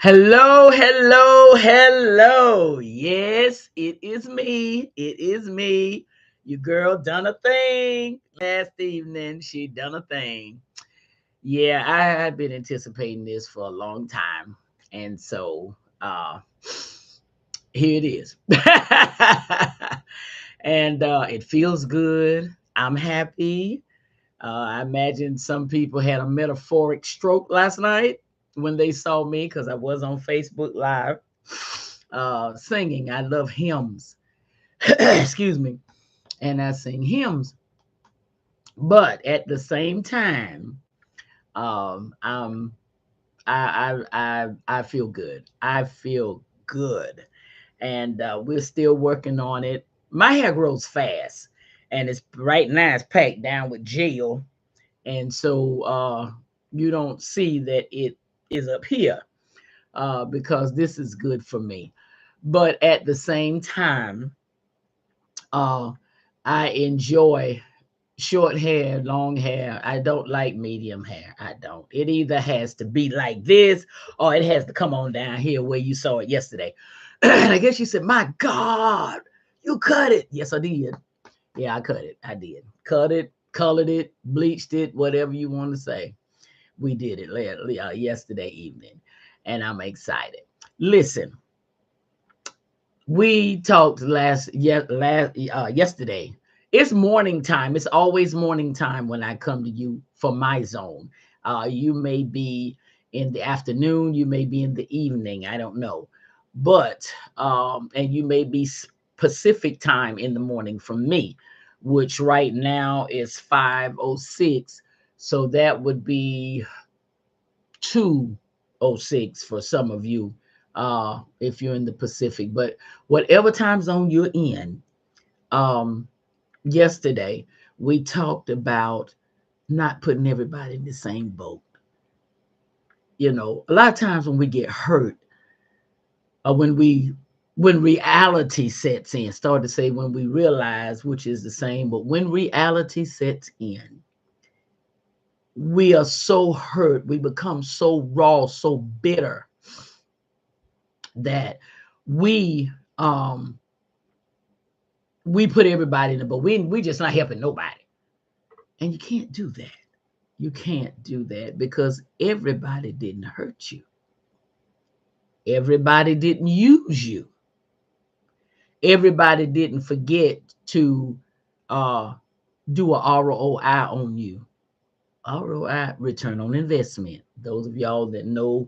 Hello, hello, hello. Yes, it is me. It is me. Your girl done a thing last evening. She done a thing. Yeah, I had been anticipating this for a long time. And so here it is. And it feels good. I'm happy. I imagine some people had a metaphoric stroke last night when they saw me because I was on Facebook Live singing. I love hymns. Excuse me. And I sing hymns. But at the same time, um, um, I feel good. I feel good. And we're still working on it. My hair grows fast. And it's right now it's packed down with gel, and so you don't see that it is up here because this is good for me. But at the same time, uh, I enjoy short hair, long hair. I don't like medium hair. I don't. It either has to be like this or it has to come on down here where you saw it yesterday. And I guess you said, "My God, you cut it." Yes, I did. Yeah, I cut it. I did. Cut it, colored it, bleached it, whatever you want to say. We did it yesterday evening, and I'm excited. Listen, we talked yesterday. It's morning time. It's always morning time when I come to you for my zone. You may be in the afternoon, you may be in the evening. I don't know, but and you may be Pacific time in the morning from me, which right now is 5:06. So that would be 2:06 for some of you if you're in the Pacific. But whatever time zone you're in, um, yesterday we talked about not putting everybody in the same boat. You know, a lot of times when we get hurt or when reality sets in, start to say when we realize, which is the same, but when reality sets in, we are so hurt, we become so raw, so bitter that we um we put everybody in the boat. We just not helping nobody. And you can't do that. You can't do that because everybody didn't hurt you. Everybody didn't use you. Everybody didn't forget to uh do a ROI on you. ROI, return on investment. Those of y'all that know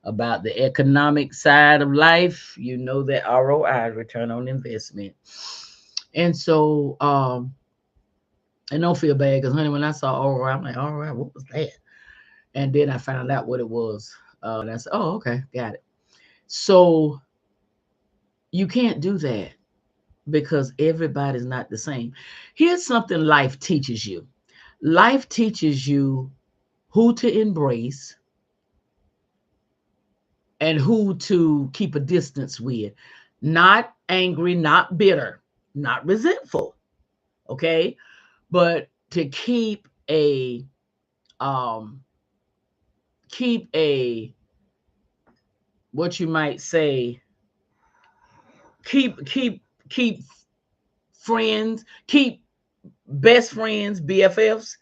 about the economic side of life, you know that ROI, return on investment. And so, and don't feel bad because, honey, when I saw ROI, I'm like, all right, what was that? And then I found out what it was. And I said, oh, okay, got it. So you can't do that because everybody's not the same. Here's something life teaches you. Life teaches you who to embrace and who to keep a distance with. Not angry, not bitter, not resentful, okay? But to um keep a what you might say, keep friends, keep best friends, BFFs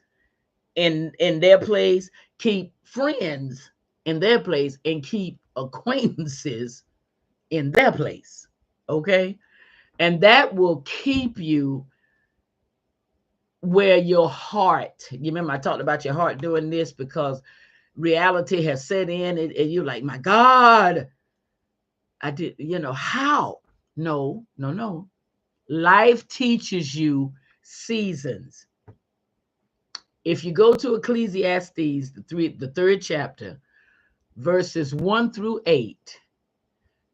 in their place, keep friends in their place, and keep acquaintances in their place. Okay. And that will keep you where your heart, you remember I talked about your heart doing this because reality has set in and you're like, my God, I did, how? No, no, no. Life teaches you seasons. If you go to Ecclesiastes, the third chapter, verses 1 through 8,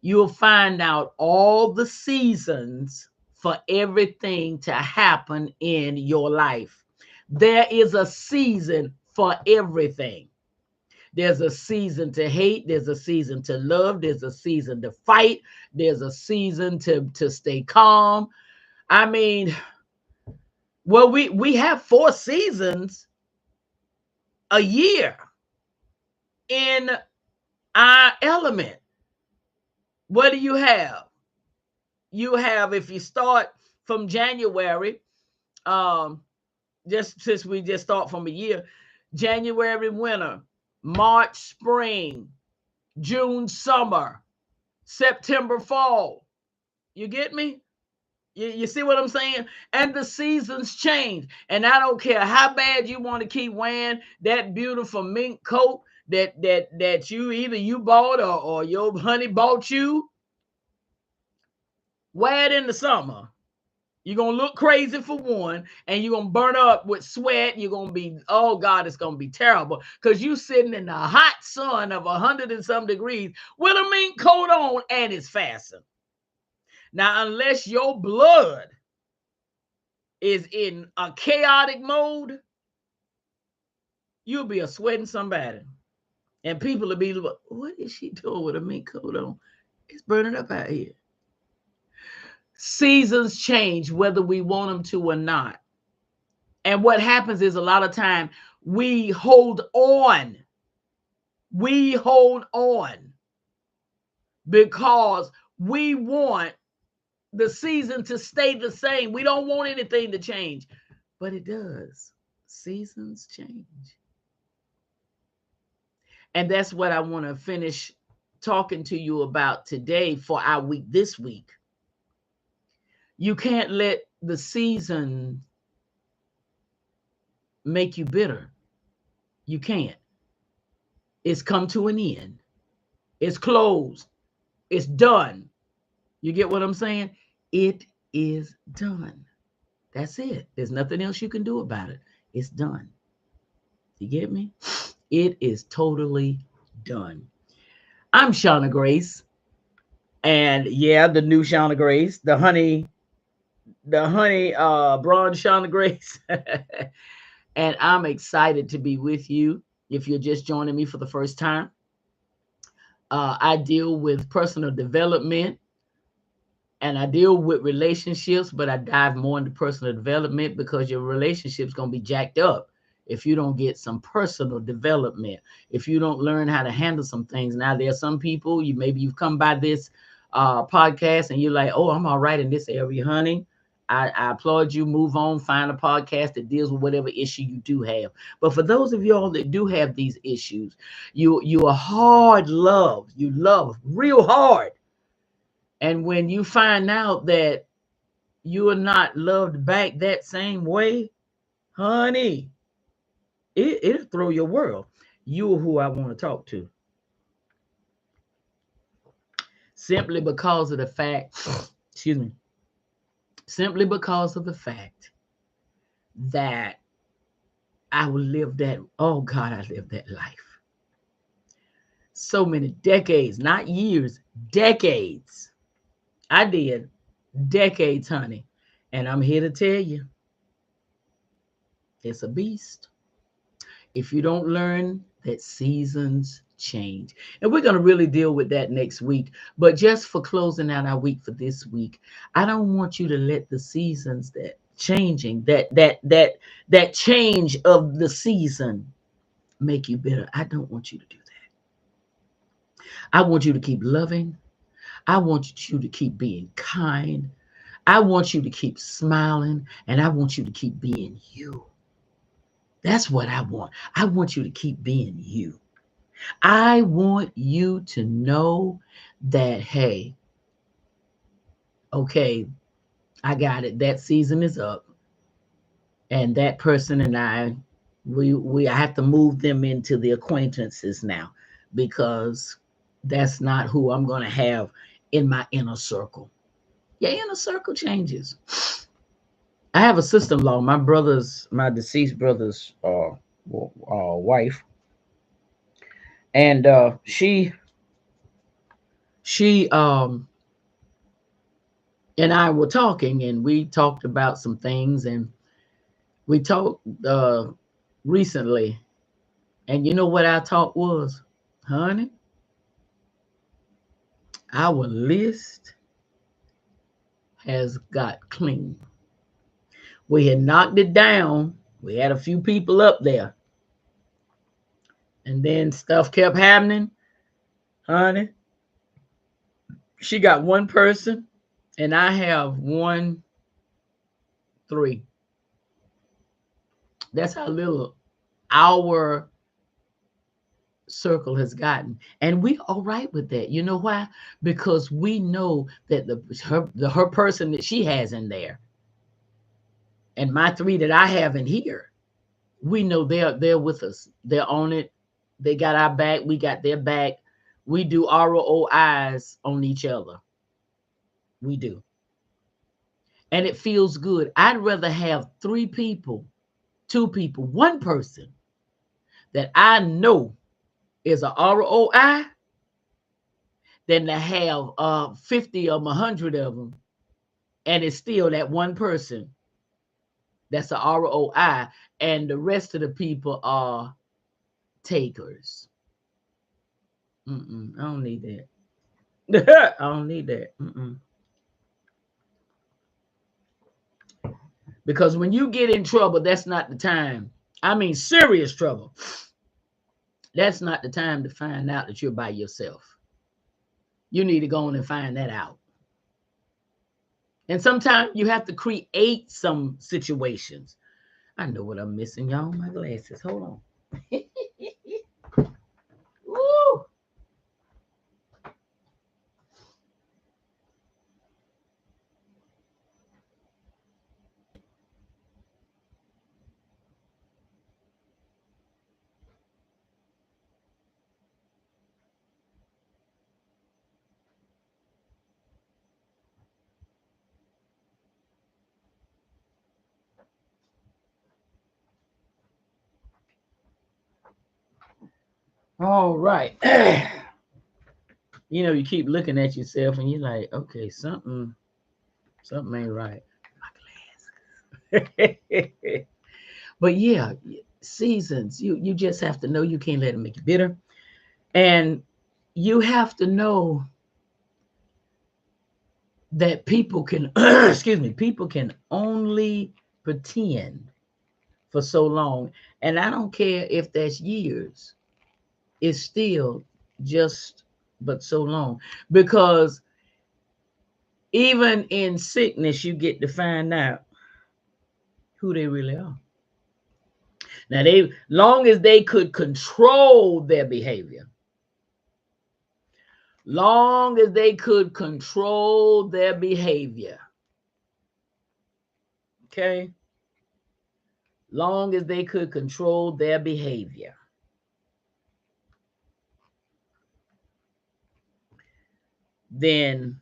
you'll find out all the seasons for everything to happen in your life. There is a season for everything. There's a season to hate, there's a season to love, there's a season to fight, there's a season to stay calm. I mean, well, we have 4 seasons a year in Our element. What do you have? You have, if you start from January, um, just since we just start from a year, January winter, March spring, June summer, September fall. You get me? You see what I'm saying? And the seasons change. And I don't care how bad you want to keep wearing that beautiful mink coat that you either you bought or your honey bought you. Wear it in the summer. You're going to look crazy for one, and you're going to burn up with sweat. You're going to be, oh God, it's going to be terrible because you sitting in the hot sun of 100 and some degrees with a mink coat on and it's fastened. Now, unless your blood is in a chaotic mode, you'll be a sweating somebody. And people will be like, what is she doing with a mink coat on? It's burning up out here. Seasons change whether we want them to or not. And what happens is a lot of time we hold on. We hold on because we want the season to stay the same. We don't want anything to change, but it does. Seasons change. And that's what I want to finish talking to you about today for our week this week. You can't let the season make you bitter. You can't. It's come to an end. It's closed. It's done. You get what I'm saying? It is done. That's it. There's nothing else you can do about it. It's done. You get me? It is totally done. I'm Shauna Grace. And yeah, the new Shauna Grace, the honey bronze Shauna Grace. And I'm excited to be with you. If you're just joining me for the first time, I deal with personal development and I deal with relationships, but I dive more into personal development because your relationship's going to be jacked up if you don't get some personal development, if you don't learn how to handle some things. Now, there are some people, maybe you've come by this podcast and you're like, oh, I'm all right in this area, honey. I applaud you. Move on. Find a podcast that deals with whatever issue you do have. But for those of y'all that do have these issues, you are hard loved. You love real hard. And when you find out that you are not loved back that same way, honey, it'll throw your world. You're who I want to talk to. Simply because of the fact, excuse me, simply because of the fact that I will live that, oh God, I lived that life. So many decades, not years, decades. I did decades, honey. And I'm here to tell you, it's a beast. If you don't learn that seasons change. And we're going to really deal with that next week. But just for closing out our week for this week, I don't want you to let the seasons that changing, that change of the season make you bitter. I don't want you to do that. I want you to keep loving. I want you to keep being kind. I want you to keep smiling, and I want you to keep being you. That's what I want. I want you to keep being you. I want you to know that, hey, okay, I got it. That season is up. And that person and I have to move them into the acquaintances now because that's not who I'm going to have in my inner circle. Your inner circle changes. I have a sister-in-law, my deceased brother's wife, and she and I were talking, and we talked about some things, and we talked recently, and you know what our talk was, honey? Our list has got clean. We had knocked it down. We had a few people up there. And then stuff kept happening. Honey, she got one person, and I have one, three. That's how little our circle has gotten, and we all right with that. You know why? Because we know that her person that she has in there, and my three that I have in here, we know they're with us. They're on it. They got our back. We got their back. We do ROIs on each other. We do, and it feels good. I'd rather have three people, two people, one person that I know is a ROI than to have 50 of them, 100 of them, and it's still that one person that's a ROI, and the rest of the people are takers. I don't need that. I don't need that. Because when you get in trouble, that's not the time. I mean, serious trouble. That's not the time to find out that you're by yourself. You need to go on and find that out. And sometimes you have to create some situations. I know what I'm missing, y'all. My glasses. Hold on. Woo! All right. You know, you keep looking at yourself and you're like, okay, something ain't right. My glasses. But yeah, seasons. You just have to know you can't let it make you bitter. And you have to know that people can excuse me, people can only pretend for so long. And I don't care if that's years, it's still just but so long. Because even in sickness, you get to find out who they really are. Now, they long as they could control their behavior, long as they could control their behavior, okay, long as they could control their behavior, then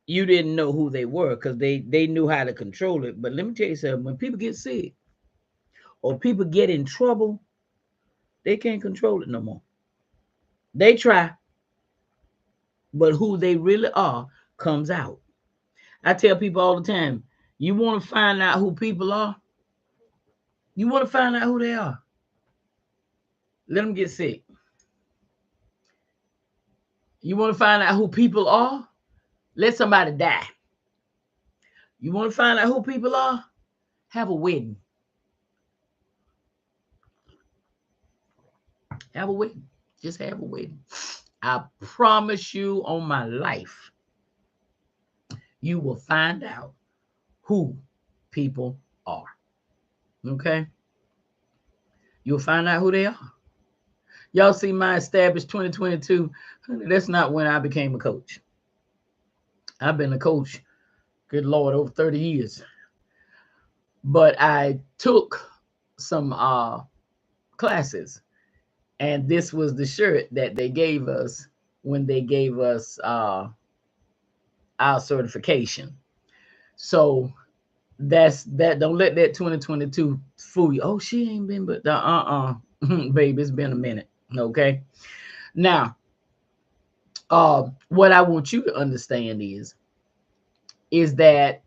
you didn't know who they were, because they knew how to control it. But let me tell you something, when people get sick or people get in trouble, they can't control it no more. They try, but who they really are comes out. I tell people all the time, you want to find out who people are, you want to find out who they are, let them get sick. You want to find out who people are, let somebody die. You want to find out who people are, have a wedding. Have a wedding. Just have a wedding. I promise you on my life, you will find out who people are. Okay? You'll find out who they are. Y'all see my established 2022. That's not when I became a coach. I've been a coach, good Lord, over 30 years. But I took some classes, and this was the shirt that they gave us when they gave us our certification. So that's that. Don't let that 2022 fool you. Oh, she ain't been, but babe, it's been a minute. Okay. Now, what I want you to understand is that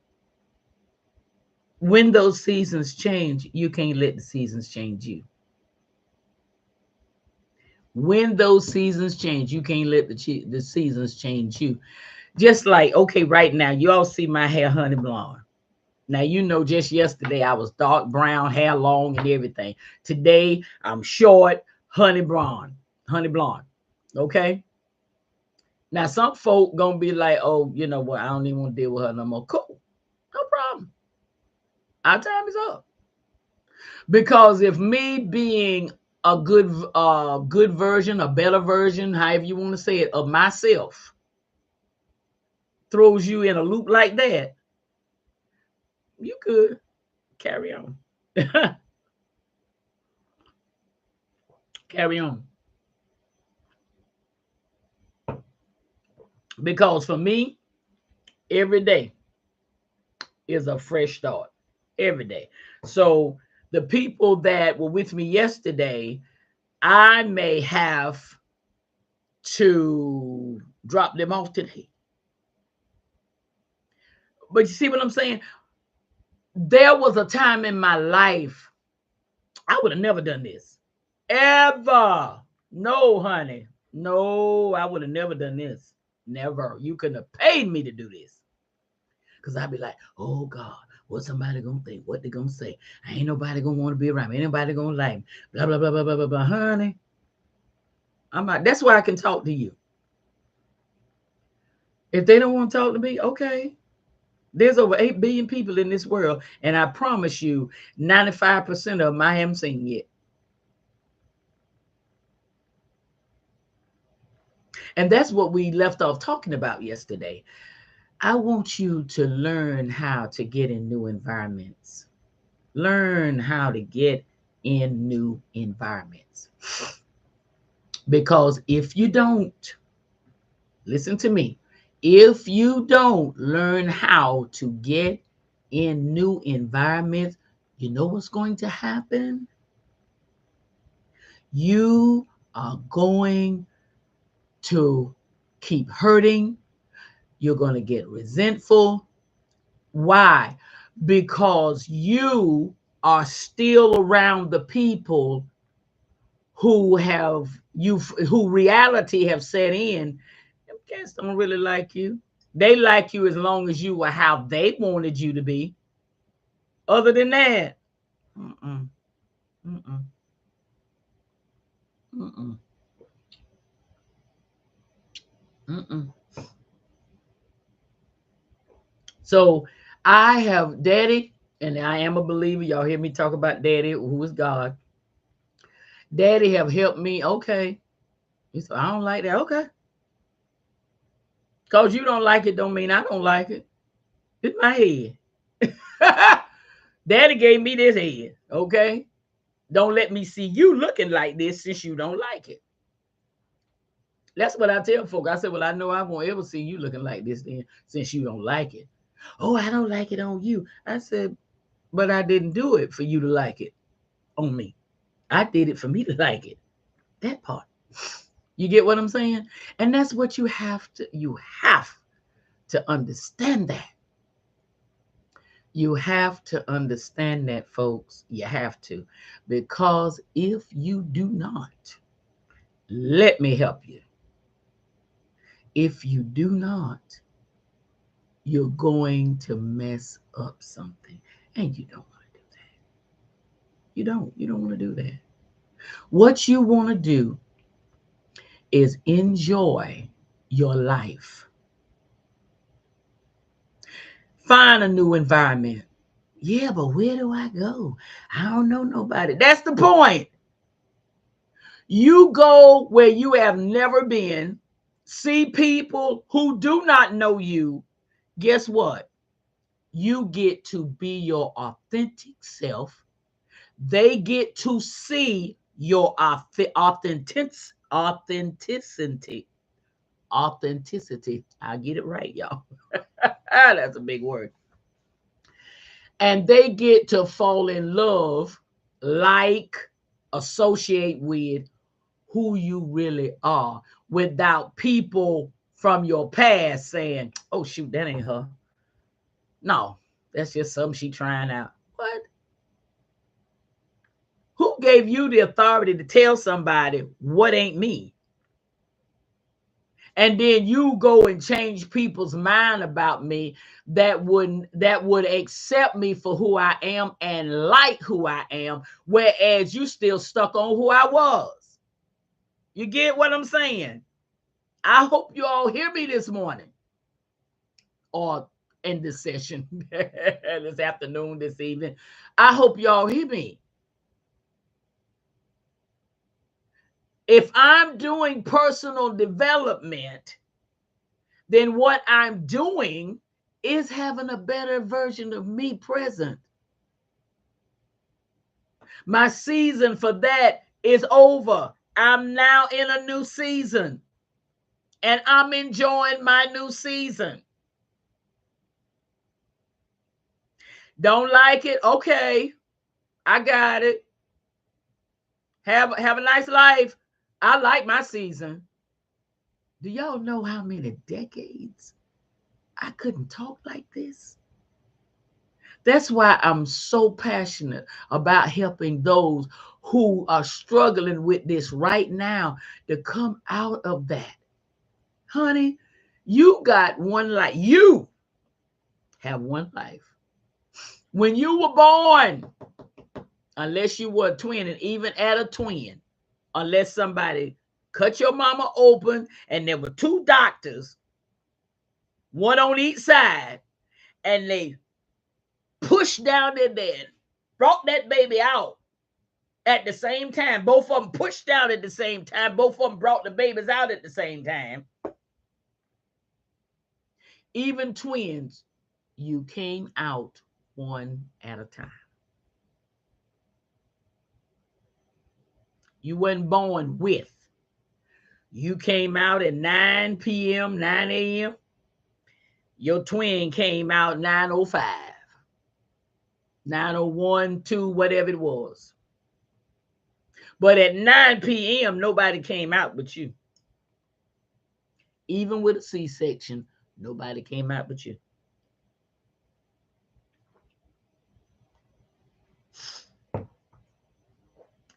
when those seasons change, you can't let the seasons change you. When those seasons change, you can't let the seasons change you. Just like, okay, right now, you all see my hair honey blonde. Now, you know, just yesterday I was dark brown, hair long and everything. Today I'm short, honey blonde, honey blonde. Okay. Now some folk gonna be like, oh, you know what? I don't even want to deal with her no more. Cool, no problem. Our time is up. Because if me being a good version, a better version, however you want to say it, of myself throws you in a loop like that, you could carry on. Carry on. Because for me, every day is a fresh start. Every day. So the people that were with me yesterday, I may have to drop them off today. But you see what I'm saying? There was a time in my life I would have never done this. Ever. No, honey. No, I would have never done this. Never. You couldn't have paid me to do this. Because I'd be like, oh God, what somebody gonna think? What they gonna say? Ain't nobody gonna want to be around me. Ain't nobody gonna like me. Blah, blah, blah, blah, blah, blah, blah. Honey. I'm not, that's why I can talk to you. If they don't want to talk to me, okay. There's over 8 billion people in this world, and I promise you, 95% of them I haven't seen yet. And that's what we left off talking about yesterday. I want you to learn how to get in new environments. Learn how to get in new environments. Because if you don't, listen to me, if you don't learn how to get in new environments, you know what's going to happen? You are going to keep hurting. You're going to get resentful. Why? Because you are still around the people who have you, who reality have set in. Them cats don't really like you. They like you as long as you were how they wanted you to be. Other than that, mm-mm, mm-mm, mm-mm, mm-mm. So I have daddy, and I am a believer. Y'all hear me talk about daddy, who is God. Daddy have helped me. Okay. He said, I don't like that. Okay. Because you don't like it don't mean I don't like it. It's my head. Daddy gave me this head. Okay. Don't let me see you looking like this since you don't like it. That's what I tell folk. I said, well, I know I won't ever see you looking like this then since you don't like it. Oh, I don't like it on you. I said, but I didn't do it for you to like it on me. I did it for me to like it. That part. You get what I'm saying? And that's what you have to understand that. You have to understand that, folks. You have to. Because if you do not, let me help you. If you do not, you're going to mess up something. And you don't want to do that. You don't. You don't want to do that. What you want to do is enjoy your life. Find a new environment. Yeah, but where do I go? I don't know nobody. That's the point. You go where you have never been, see people who do not know you. Guess what? You get to be your authentic self. They get to see your authenticity. Authenticity. I get it right, y'all. That's a big word. And they get to fall in love, like, associate with who you really are without people from your past saying, oh, shoot, that ain't her. No, that's just something she trying out. What? Who gave you the authority to tell somebody what ain't me? And then you go and change people's mind about me that would accept me for who I am and like who I am, whereas you still stuck on who I was. You get what I'm saying? I hope you all hear me this morning or in this session, this afternoon, this evening. I hope y'all hear me. If I'm doing personal development, then what I'm doing is having a better version of me present. My season for that is over. I'm now in a new season, and I'm enjoying my new season. Don't like it? Okay, I got it. Have a nice life. I like my season. Do y'all know how many decades I couldn't talk like this? That's why I'm so passionate about helping those who are struggling with this right now to come out of that. Honey, you got one life. You have one life. When you were born, unless you were a twin, and even at a twin, unless somebody cut your mama open and there were two doctors, one on each side, and they pushed down in there and brought that baby out at the same time. Both of them pushed out at the same time. Both of them brought the babies out at the same time. Even twins, you came out one at a time. You weren't born with. You came out at 9 p.m., 9 a.m. Your twin came out 9:05, 9:01, 2, whatever it was. But at 9 p.m., nobody came out but you. Even with a C-section, nobody came out but you.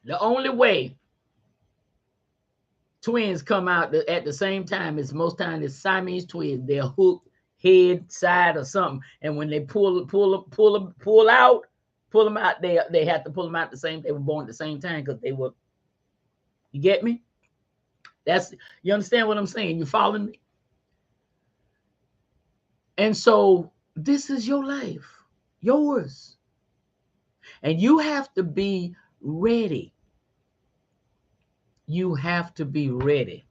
The only way twins come out at the same time is most times it's Siamese twins. They're hooked head, side, or something. And when they pull out, they have to pull them out the same. They were born at the same time because they were. You get me? You understand what I'm saying? You following me? And so this is your life, yours. And you have to be ready. You have to be ready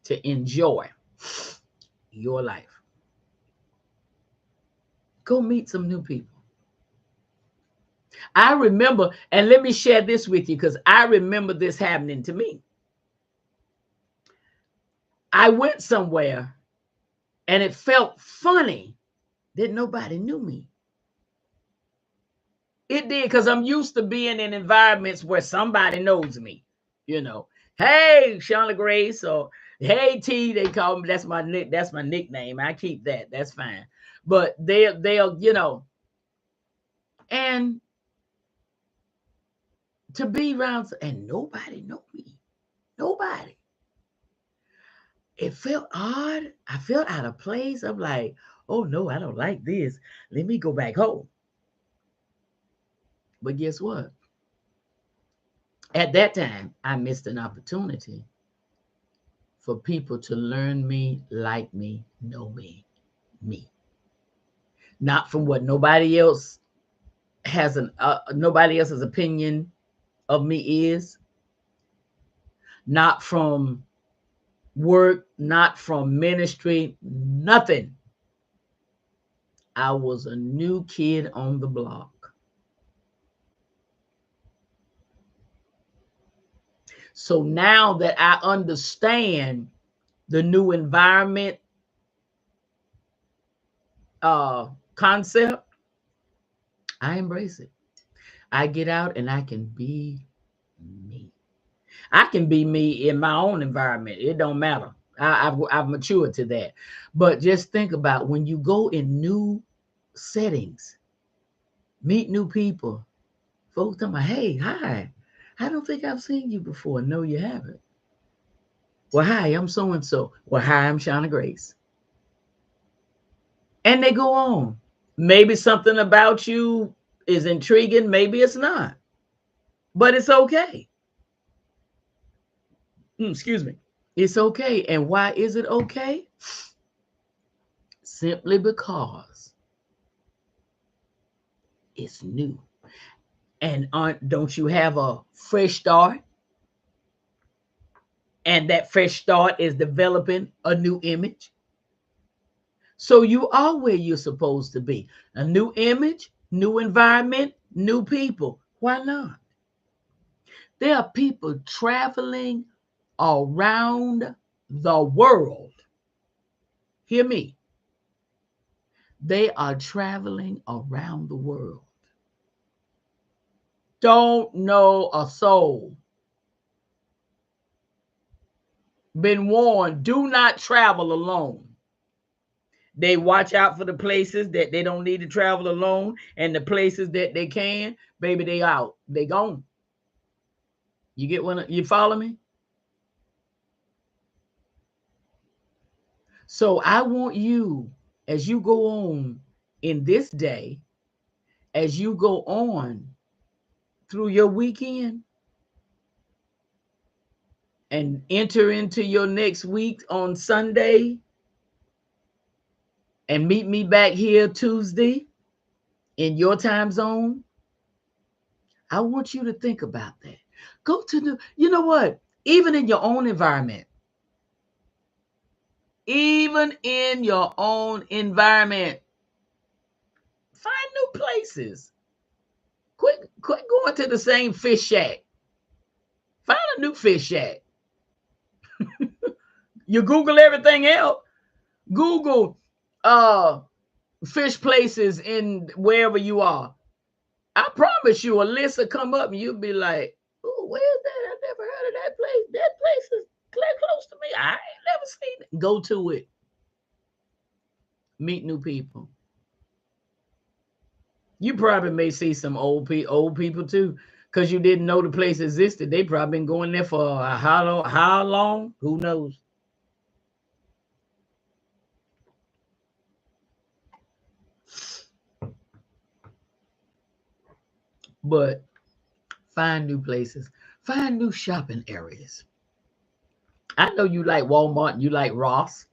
to enjoy your life. Go meet some new people. I remember, and let me share this with you because I remember this happening to me. I went somewhere and it felt funny that nobody knew me. It did, because I'm used to being in environments where somebody knows me. You know, hey, Shauna Grace, or hey T, they call me. That's my nickname. I keep that. That's fine. But they'll and to be around and nobody know me. Nobody. It felt odd. I felt out of place. I'm like, oh no, I don't like this. Let me go back home. But guess what? At that time, I missed an opportunity for people to learn me, like me, know me. Not from what nobody else has nobody else's opinion of me is. Not from work, not from ministry, nothing. I was a new kid on the block. So now that I understand the new environment concept, I embrace it. I get out and I can be me. I can be me in my own environment. It don't matter. I've matured to that. But just think about when you go in new settings, meet new people, folks tell me, hey, hi, I don't think I've seen you before. No, you haven't. Well, hi, I'm so-and-so. Well, hi, I'm Shauna Grace. And they go on. Maybe something about you is intriguing. Maybe it's not. But it's okay. Excuse me. It's okay. And why is it okay? Simply because it's new. And don't you have a fresh start? And that fresh start is developing a new image. So you are where you're supposed to be. A new image, new environment, new people. Why not? There are people traveling around the world. Hear me. They are traveling around the world. Don't know a soul. Been warned, do not travel alone. They watch out for the places that they don't need to travel alone, and the places that they can, baby, they out. They gone. You get what you follow me? So I want you, as you go on in this day, as you go on through your weekend and enter into your next week on Sunday and meet me back here Tuesday in your time zone, I want you to think about that. Go to the, you know what? Even in your own environment, even in your own environment, find new places. Quit going to the same fish shack. Find a new fish shack. You Google everything else. Google fish places in wherever you are. I promise you, a list will come up and you'll be like, oh, where's that? I never heard of that place. That place is close to me. I ain't never seen it. Go to it. Meet new people. You probably may see some old people too, because you didn't know the place existed. They probably been going there for how long? Who knows? But find new places. Find new shopping areas. I know you like Walmart and you like Ross.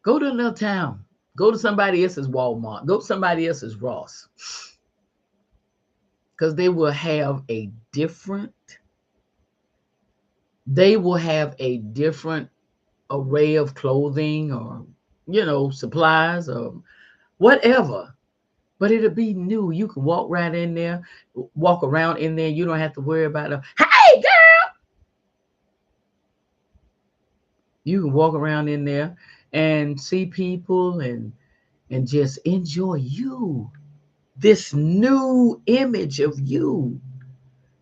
Go to another town. Go to somebody else's Walmart. Go to somebody else's Ross. Because they will have a different array of clothing or, supplies or whatever. But it'll be new. You can walk right in there, walk around in there. You don't have to worry about it. Hey, girl! You can walk around in there and see people and just enjoy you. This new image of you.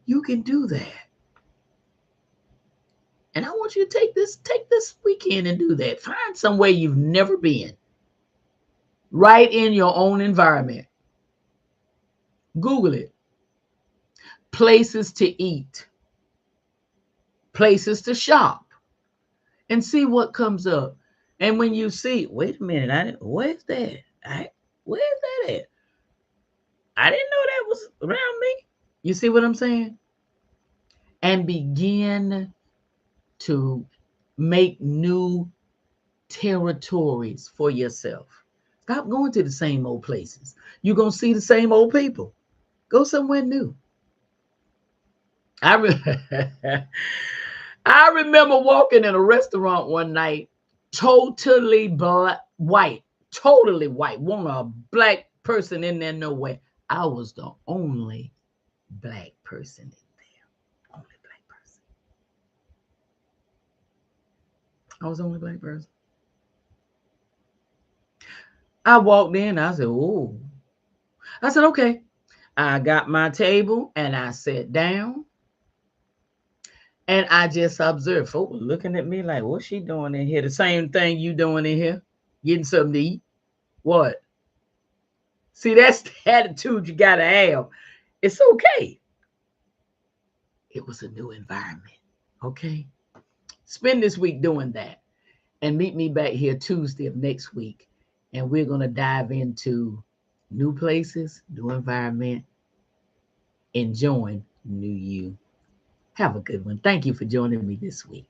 You can do that. And I want you to take this weekend and do that. Find somewhere you've never been. Right in your own environment. Google it. Places to eat. Places to shop. And see what comes up. And when you see, wait a minute, where's that? Where's that at? I didn't know that was around me. You see what I'm saying? And begin to make new territories for yourself. Stop going to the same old places. You're going to see the same old people. Go somewhere new. I remember walking in a restaurant one night, totally white, totally white. Wasn't a black person in there, no way. I was the only black person in there. Only black person. I was the only black person. I walked in, I said, oh. I said, okay. I got my table and I sat down. And I just observed folks looking at me like, what's she doing in here? The same thing you doing in here, getting something to eat. What? See, that's the attitude you got to have. It's okay. It was a new environment. Okay. Spend this week doing that and meet me back here Tuesday of next week. And we're going to dive into new places, new environment, enjoying new you. Have a good one. Thank you for joining me this week.